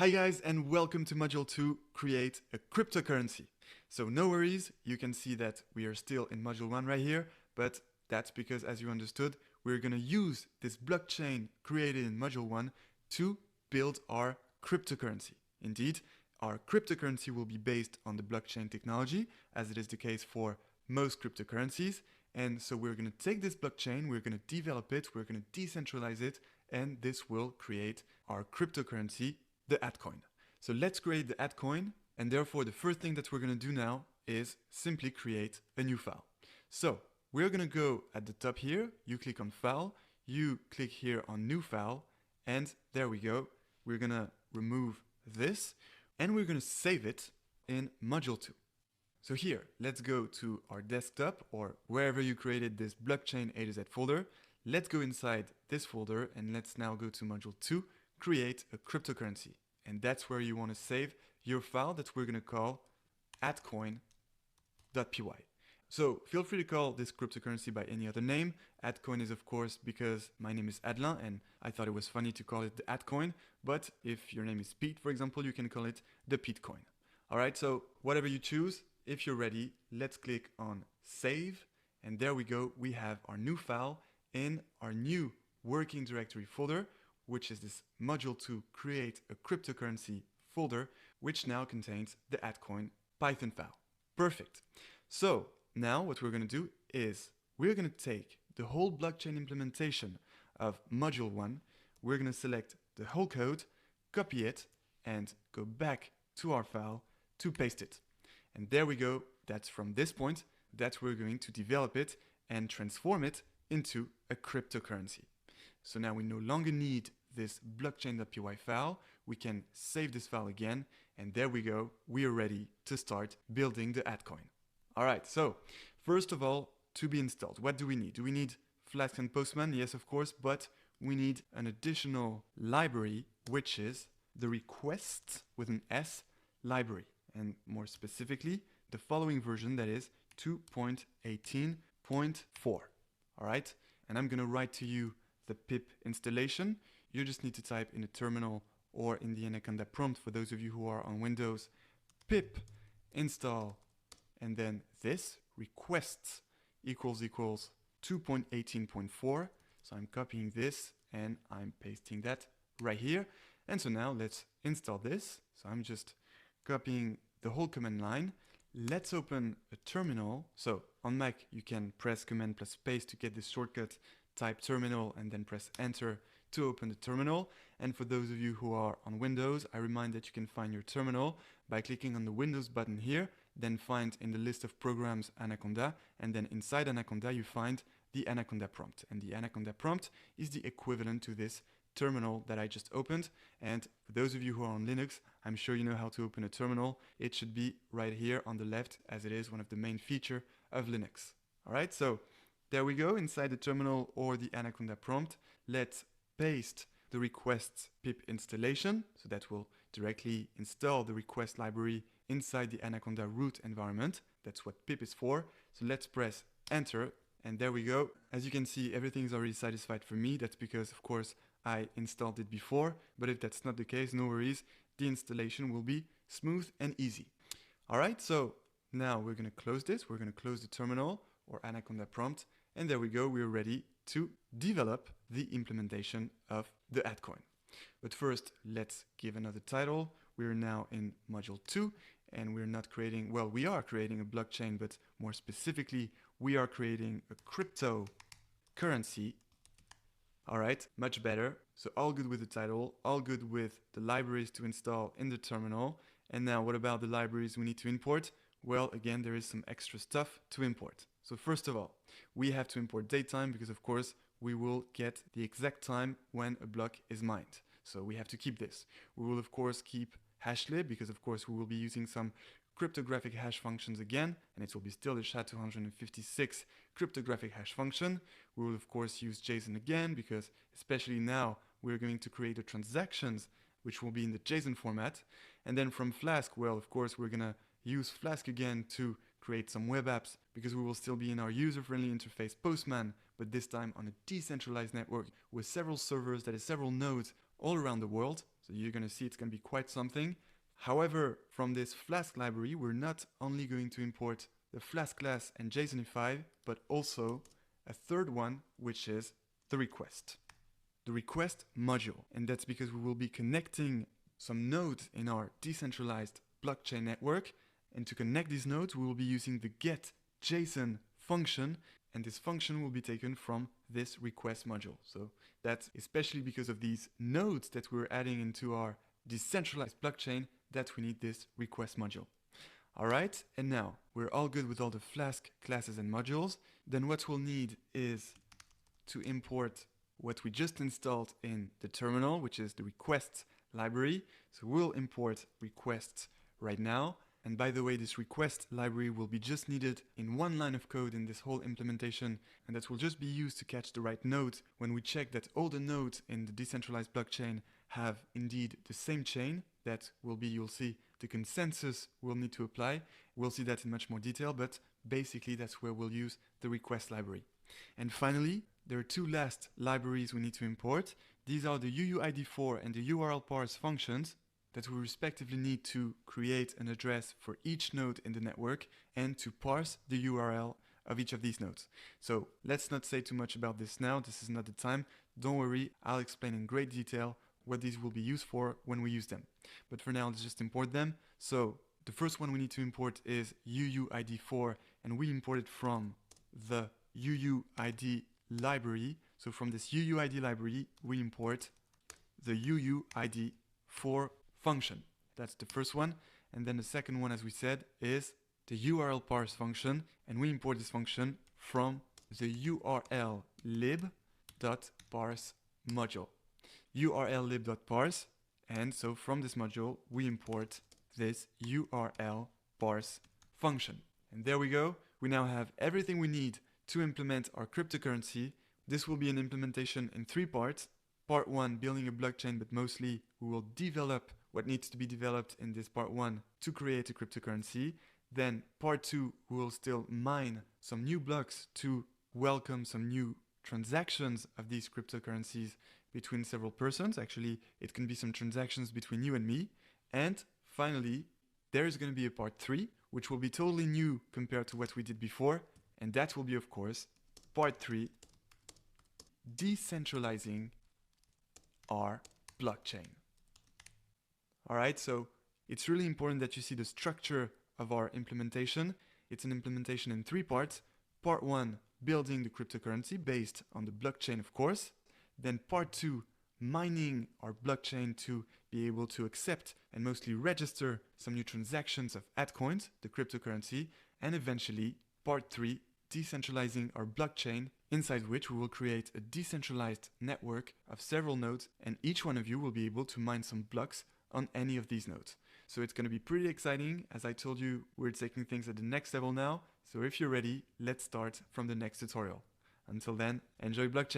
Hi guys, and welcome to Module 2, Create a Cryptocurrency. So no worries, you can see that we are still in Module 1 right here, but that's because, as you understood, we're going to use this blockchain created in Module 1 to build our cryptocurrency. Indeed, our cryptocurrency will be based on the blockchain technology, as it is the case for most cryptocurrencies. And so we're going to take this blockchain, we're going to develop it, we're going to decentralize it, and this will create our cryptocurrency, the Atcoin. So let's create the Atcoin, and therefore the first thing that we're going to do now is simply create a new file. So we're going to go at the top here, you click on File, you click here on New File, and there we go. We're going to remove this, and we're going to save it in Module 2. So here, let's go to our desktop or wherever you created this blockchain A to Z folder. Let's go inside this folder and let's now go to Module 2, create a cryptocurrency. And that's where you want to save your file that we're going to call atcoin.py. So feel free to call this cryptocurrency by any other name. Atcoin is of course because my name is Adelin and I thought it was funny to call it the Atcoin. But if your name is Pete, for example, you can call it the Petecoin. All right, so whatever you choose, if you're ready, let's click on Save. And there we go. We have our new file in our new working directory folder, which is this Module 2 Create a Cryptocurrency folder, which now contains the Atcoin Python file. Perfect. So now what we're going to do is we're going to take the whole blockchain implementation of Module 1. We're going to select the whole code, copy it, and go back to our file to paste it. And there we go. That's from this point that we're going to develop it and transform it into a cryptocurrency. So now we no longer need this blockchain.py file. We can save this file again. And there we go. We are ready to start building the Atcoin. All right. So first of all, to be installed, what do we need? Do we need Flask and Postman? Yes, of course. But we need an additional library, which is the request with an S library. And more specifically, the following version, that is 2.18.4. All right. And I'm going to write to you the pip installation. You just need to type in a terminal or in the Anaconda prompt for those of you who are on Windows, pip install, and then this requests equals 2.18.4. So I'm copying this and I'm pasting that right here. And so now let's install this. So I'm just copying the whole command line. Let's open a terminal. So on Mac, you can press Command plus Space to get this shortcut, type terminal, and then press Enter to open the terminal. And for those of you who are on Windows, I remind that you can find your terminal by clicking on the Windows button here, then find in the list of programs Anaconda, and then inside Anaconda you find the Anaconda prompt. And the Anaconda prompt is the equivalent to this terminal that I just opened. And for those of you who are on Linux, I'm sure you know how to open a terminal. It should be right here on the left, as it is one of the main features of Linux. All right, so there we go inside the terminal or the Anaconda prompt. Let's paste the request pip installation, so that will directly install the request library inside the Anaconda root environment. That's what pip is for. So let's press Enter, and there we go. As you can see, everything is already satisfied for me. That's because, of course, I installed it before, but if that's not the case, no worries. The installation will be smooth and easy. All right, so now we're going to close this. We're going to close the terminal or Anaconda prompt, and there we go. We're ready to develop the implementation of the Atcoin. But first, let's give another title. We're now in Module 2, and we're not creating, well, we are creating a blockchain, but more specifically, we are creating a cryptocurrency. All right, much better. So all good with the title, all good with the libraries to install in the terminal. And now what about the libraries we need to import? Well, again, there is some extra stuff to import. So first of all, we have to import datetime because of course we will get the exact time when a block is mined. So we have to keep this. We will of course keep hashlib because of course we will be using some cryptographic hash functions again, and it will be still the SHA-256 cryptographic hash function. We will of course use JSON again because especially now we're going to create the transactions which will be in the JSON format. And then from Flask, well, of course we're gonna use Flask again to create some web apps because we will still be in our user-friendly interface Postman, but this time on a decentralized network with several servers, that is several nodes all around the world. So you're going to see it's going to be quite something. However, from this Flask library, we're not only going to import the Flask class and JSONify, but also a third one, which is the request module. And that's because we will be connecting some nodes in our decentralized blockchain network. And to connect these nodes, we will be using the getJSON function, and this function will be taken from this request module. So that's especially because of these nodes that we're adding into our decentralized blockchain that we need this request module. All right, and now we're all good with all the Flask classes and modules. Then what we'll need is to import what we just installed in the terminal, which is the requests library. So we'll import requests right now. And by the way, this request library will be just needed in one line of code in this whole implementation, and that will just be used to catch the right nodes when we check that all the nodes in the decentralized blockchain have indeed the same chain. That will be, you'll see, the consensus we'll need to apply. We'll see that in much more detail, but basically that's where we'll use the request library. And finally, there are two last libraries we need to import. These are the UUID4 and the URL parse functions that we respectively need to create an address for each node in the network and to parse the URL of each of these nodes. So let's not say too much about this now. This is not the time. Don't worry, I'll explain in great detail what these will be used for when we use them. But for now, let's just import them. So the first one we need to import is UUID4, and we import it from the UUID library. So from this UUID library, we import the UUID4 function. That's the first one. And then the second one, as we said, is the URL parse function, and we import this function from the URL lib.parse module. URL lib.parse, and so from this module we import this URL parse function. And there we go. We now have everything we need to implement our cryptocurrency. This will be an implementation in three parts. Part 1, building a blockchain, but mostly we will develop what needs to be developed in this part 1 to create a cryptocurrency. Then part 2, we will still mine some new blocks to welcome some new transactions of these cryptocurrencies between several persons. Actually, it can be some transactions between you and me. And finally, there is going to be a part 3, which will be totally new compared to what we did before. And that will be, of course, part 3, decentralizing our blockchain. All right, so it's really important that you see the structure of our implementation. It's an implementation in three parts. Part 1, building the cryptocurrency based on the blockchain, of course. Then part 2, mining our blockchain to be able to accept and mostly register some new transactions of Atcoins, the cryptocurrency. And eventually, part 3, decentralizing our blockchain, inside which we will create a decentralized network of several nodes, and each one of you will be able to mine some blocks on any of these nodes. So it's going to be pretty exciting. As I told you, we're taking things at the next level now. So if you're ready, let's start from the next tutorial. Until then, enjoy blockchain.